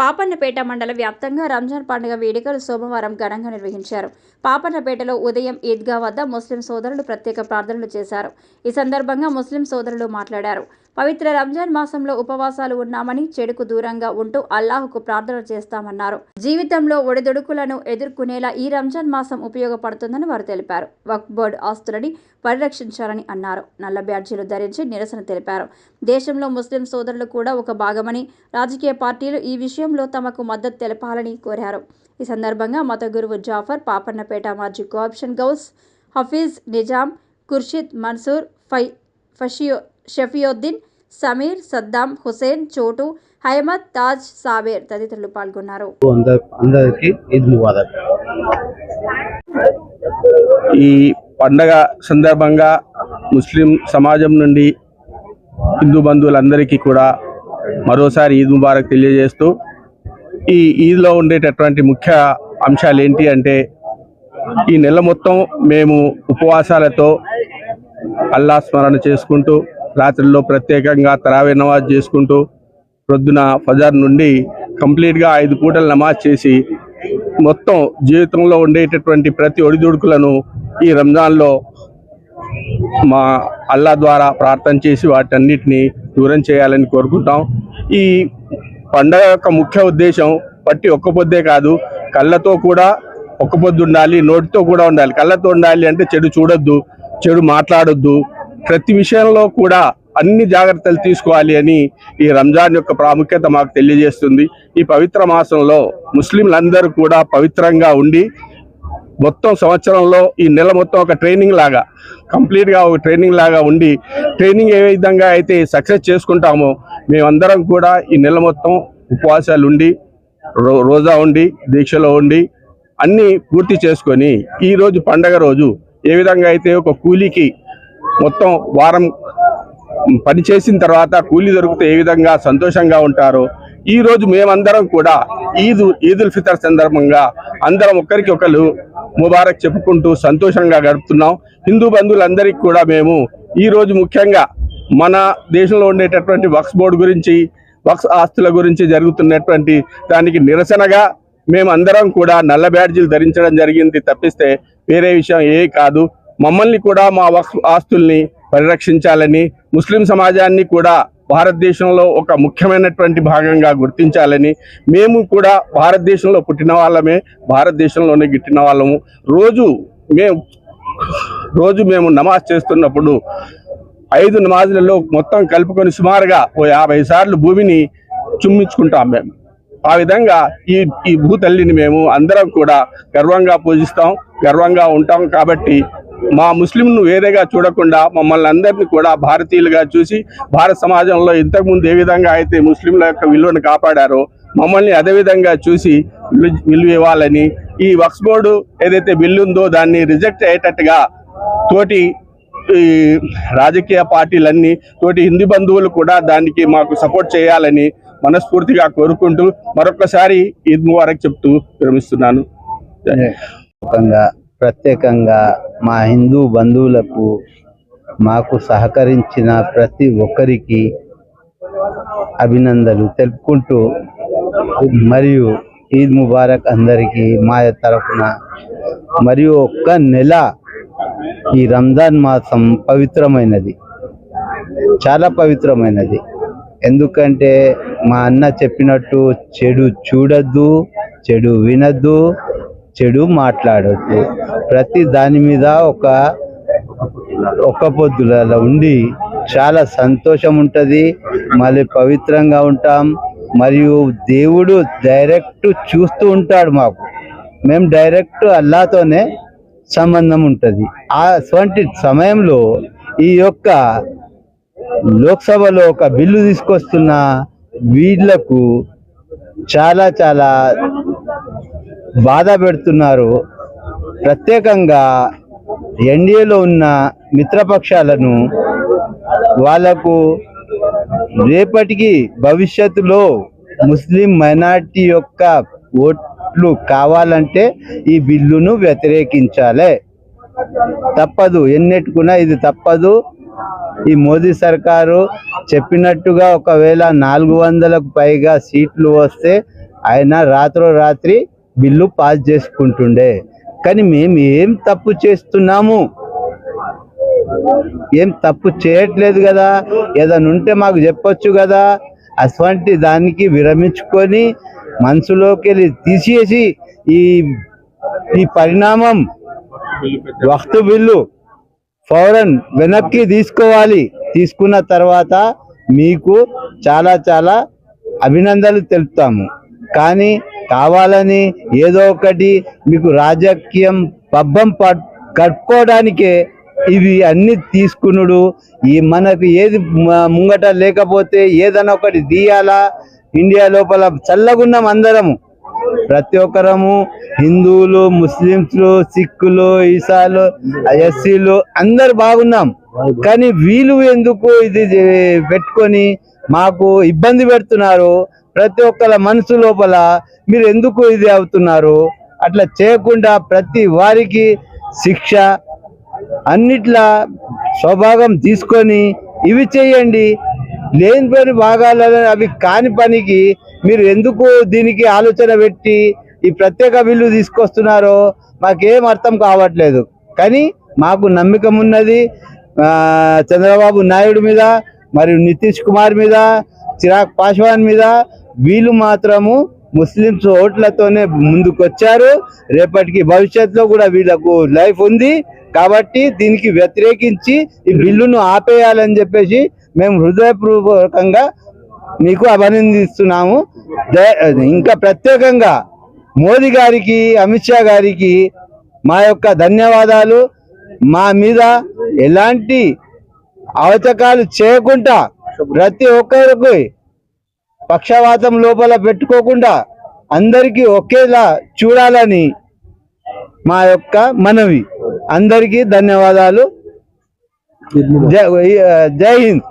పాపన్నపేట మండల వ్యాప్తంగా రంజాన్ పండుగ వేడుకలు సోమవారం ఘనంగా నిర్వహించారు. పాపన్నపేటలో ఉదయం ఈద్గా వద్ద ముస్లిం సోదరులు ప్రత్యేక ప్రార్థనలు చేశారు. ఈ సందర్భంగా ముస్లిం సోదరులు మాట్లాడారు. పవిత్ర రంజాన్ మాసంలో ఉపవాసాలు ఉన్నామని, చెడుకు దూరంగా ఉంటూ అల్లాహుకు ప్రార్థన చేస్తామన్నారు. జీవితంలో ఒడిదుడుకులను ఎదుర్కొనేలా ఈ రంజాన్ మాసం ఉపయోగపడుతుందని వారు తెలిపారు. వక్ఫ్ బోర్డు ఆస్తులని పరిరక్షించాలని అన్నారు. నల్ల బ్యాడ్జీలు ధరించి నిరసన తెలిపారు. దేశంలో ముస్లిం సోదరులు కూడా ఒక భాగమని, రాజకీయ పార్టీలు ఈ విషయంలో తమకు మద్దతు తెలపాలని కోరారు. ఈ సందర్భంగా మత గురువు జాఫర్, పాపన్నపేట మాజీ కోఆప్షన్ గౌస్, హఫీజ్, నిజాం, ఖుర్షిద్, మన్సూర్, షఫియుద్దీన్, సమీర్, సద్దాం, హుసేన్, చోటు, హైమద్, తాజ్, సాబేర్ తదితరులు పాల్గొన్నారు. అందరికీ ఈద్ ముబారక్. ఈ పండగ సందర్భంగా ముస్లిం సమాజం నుండి హిందూ బంధువులందరికీ కూడా మరోసారి ఈద్ ముబారక్ తెలియజేస్తూ, ఈ ఈద్లో ఉండేటటువంటి ముఖ్య అంశాలు ఏంటి అంటే, ఈ నెల మొత్తం మేము ఉపవాసాలతో అల్లా స్మరణ చేసుకుంటూ, రాత్రిలో ప్రత్యేకంగా తరావీ నమాజ్ చేసుకుంటూ, ప్రొద్దున ఫజర్ నుండి కంప్లీట్గా 5 పూటలు నమాజ్ చేసి మొత్తం జీవితంలో ఉండేటటువంటి ప్రతి ఒడిదుడుకులను ఈ రంజాన్లో మా అల్లా ద్వారా ప్రార్థన చేసి వాటన్నిటిని దూరం చేయాలని కోరుకుంటాం. ఈ పండగ యొక్క ముఖ్య ఉద్దేశం పట్టి ఒక్క పొద్దే కాదు, కళ్ళతో కూడా ఒక్క పొద్దు ఉండాలి, నోటితో కూడా ఉండాలి. కళ్ళతో ఉండాలి అంటే చెడు చూడొద్దు, చెడు మాట్లాడొద్దు, ప్రతి విషయంలో కూడా అన్ని జాగ్రత్తలు తీసుకోవాలి అని ఈ రంజాన్ యొక్క ప్రాముఖ్యత మాకు తెలియజేస్తుంది. ఈ పవిత్ర మాసంలో ముస్లింలందరూ కూడా పవిత్రంగా ఉండి, మొత్తం సంవత్సరంలో ఈ నెల మొత్తం ఒక ట్రైనింగ్ లాగా, కంప్లీట్గా ఒక ట్రైనింగ్ లాగా ఉండి, ట్రైనింగ్ ఏ విధంగా అయితే సక్సెస్ చేసుకుంటామో మేమందరం కూడా ఈ నెల మొత్తం ఉపవాసాలు ఉండి, రోజా ఉండి, దీక్షలో ఉండి అన్నీ పూర్తి చేసుకొని, ఈరోజు పండగ రోజు ఏ విధంగా అయితే ఒక కూలీకి మొత్తం వారం పని చేసిన తర్వాత కూలీ దొరికితే ఏ విధంగా సంతోషంగా ఉంటారో, ఈరోజు మేమందరం కూడా ఈదుల్ ఫితర్ సందర్భంగా అందరం ఒకరికి ఒకరు ముబారక్ చెప్పుకుంటూ సంతోషంగా గడుపుతున్నాం. హిందూ బంధువులందరికీ కూడా మేము ఈరోజు ముఖ్యంగా మన దేశంలో ఉండేటటువంటి వక్ఫ్ బోర్డు గురించి, వక్ఫ్ ఆస్తుల గురించి జరుగుతున్నటువంటి దానికి నిరసనగా మేమందరం కూడా నల్ల బ్యాడ్జీలు ధరించడం జరిగింది తప్పిస్తే వేరే విషయం ఏ కాదు. మమ్మల్ని కూడా మా వక్ఫ్ ఆస్తుల్ని పరిరక్షించాలని, ముస్లిం సమాజాన్ని కూడా భారతదేశంలో ఒక ముఖ్యమైనటువంటి భాగంగా గుర్తించాలని, మేము కూడా భారతదేశంలో పుట్టిన వాళ్ళమే, భారతదేశంలోనే గిట్టిన వాళ్ళము. రోజు మేము నమాజ్ చేస్తున్నప్పుడు 5 నమాజులలో మొత్తం కలుపుకొని సుమారుగా 50 సార్లు భూమిని చుమ్మించుకుంటాం మేము. ఆ విధంగా ఈ భూతల్లిని మేము అందరం కూడా గర్వంగా పూజిస్తాం, గర్వంగా ఉంటాం. కాబట్టి మా ముస్లింను వేరేగా చూడకుండా మమ్మల్ని అందరినీ కూడా భారతీయులుగా చూసి, భారత సమాజంలో ఇంతకుముందు ఏ విధంగా అయితే ముస్లింల యొక్క విలువను కాపాడారో మమ్మల్ని అదేవిధంగా చూసి విలువ ఇవ్వాలని, ఈ వక్ఫ్ బోర్డు ఏదైతే బిల్లు ఉందో దాన్ని రిజెక్ట్ అయ్యేటట్టుగా తోటి ఈ రాజకీయ పార్టీలన్నీ, తోటి హిందూ బంధువులు కూడా దానికి మాకు సపోర్ట్ చేయాలని మనస్ఫూర్తిగా కోరుకుంటూ మరొకసారి ఈద్ ముబారక్ చెప్తూ విరమిస్తున్నాను. ప్రత్యేకంగా మా హిందూ బంధువులకు, మాకు సహకరించిన ప్రతి ఒక్కరికి అభినందనలు తెలుపుకుంటూ, మరియు ఈద్ ముబారక్ అందరికీ మా తరఫున. మరియు ఒక్క నెల ఈ రంజాన్ మాసం పవిత్రమైనది, చాలా పవిత్రమైనది. ఎందుకంటే మా అన్న చెప్పినట్టు చెడు చూడొద్దు, చెడు వినద్దు, చెడు మాట్లాడొద్దు. ప్రతి దాని మీద ఒక పొద్దులలో ఉండి చాలా సంతోషం ఉంటుంది, మళ్ళీ పవిత్రంగా ఉంటాం. మరియు దేవుడు డైరెక్ట్ చూస్తూ ఉంటాడు మాకు, మేము డైరెక్ట్ అల్లాతోనే సంబంధం ఉంటుంది. అటువంటి సమయంలో ఈ యొక్క లోక్సభలో ఒక బిల్లు తీసుకొస్తున్న వీళ్లకు చాలా చాలా బాధ పెడుతున్నారు. ప్రత్యేకంగా ఎన్డీఏలో ఉన్న మిత్రపక్షాలను, వాళ్లకు రేపటికి భవిష్యత్తులో ముస్లిం మైనారిటీ యొక్క ఓట్లు కావాలంటే ఈ బిల్లును వ్యతిరేకించాలి. తప్పదు, ఎన్నెట్టుకున్నా ఇది తప్పదు. ఈ మోదీ సర్కారు చెప్పినట్టుగా ఒకవేళ 400కు పైగా సీట్లు వస్తే ఆయన రాత్రి బిల్లు పాస్ చేసుకుంటుండే. కానీ మేము ఏం తప్పు చేస్తున్నాము? ఏం తప్పు చేయట్లేదు కదా. ఏదైనా ఉంటే మాకు చెప్పొచ్చు కదా. అటువంటి దానికి విరమించుకొని మనసులోకి వెళ్ళి తీసేసి ఈ పరిణామం వక్తు బిల్లు ఫౌరన్ వెనక్కి తీసుకోవాలి. తీసుకున్న తర్వాత మీకు చాలా చాలా అభినందనలు తెలుపుతాము. కానీ కావాలని ఏదో ఒకటి మీకు రాజకీయం పబ్బం కట్టుకోవడానికే ఇవి అన్ని తీసుకునుడు. మనకు ఏది ముంగట లేకపోతే ఏదైనా ఒకటి తీయాలా. ఇండియా లోపల చల్లగున్నాం అందరము, ప్రతి ఒక్కరము, హిందువులు, ముస్లింలు, సిక్కులు, ఈసాలు, ఎస్సీలు అందరు బాగున్నాం. కానీ వీళ్ళు ఎందుకు ఇది పెట్టుకొని మాకు ఇబ్బంది పెడుతున్నారు? ప్రతి ఒక్కళ్ళ మనసు లోపల మీరు ఎందుకు ఇది అవుతున్నారు? అట్లా చేయకుండా ప్రతి వారికి శిక్ష అన్నిట్లా స్వభాగం తీసుకొని ఇవి చేయండి. లేని పని భాగాలలో అవి కాని పనికి మీరు ఎందుకు దీనికి ఆలోచన పెట్టి ఈ ప్రత్యేక బిల్లు తీసుకొస్తున్నారో మాకేం అర్థం కావట్లేదు. కానీ మాకు నమ్మకం ఉన్నది చంద్రబాబు నాయుడు మీద, మరియు నితీష్ కుమార్ మీద, చిరాగ్ పాస్వాన్ మీద. వీళ్ళు మాత్రము ముస్లింస్ ఓట్లతోనే ముందుకొచ్చారు. రేపటికి భవిష్యత్తులో కూడా వీళ్ళకు లైఫ్ ఉంది. కాబట్టి దీనికి వ్యతిరేకించి ఈ బిల్లును ఆపేయాలని చెప్పేసి మేము హృదయపూర్వకంగా మీకు అభినందిస్తున్నాము. ఇంకా ప్రత్యేకంగా మోదీ గారికి, అమిత్ షా గారికి మా యొక్క ధన్యవాదాలు. మా మీద ఎలాంటి అవచకాలు చేయకుండా ప్రతి ఒక్కరికి పక్షవాతం లోపల పెట్టుకోకుండా అందరికీ ఒకేలా చూడాలని మా యొక్క మనవి. అందరికీ ధన్యవాదాలు. జై హింద్.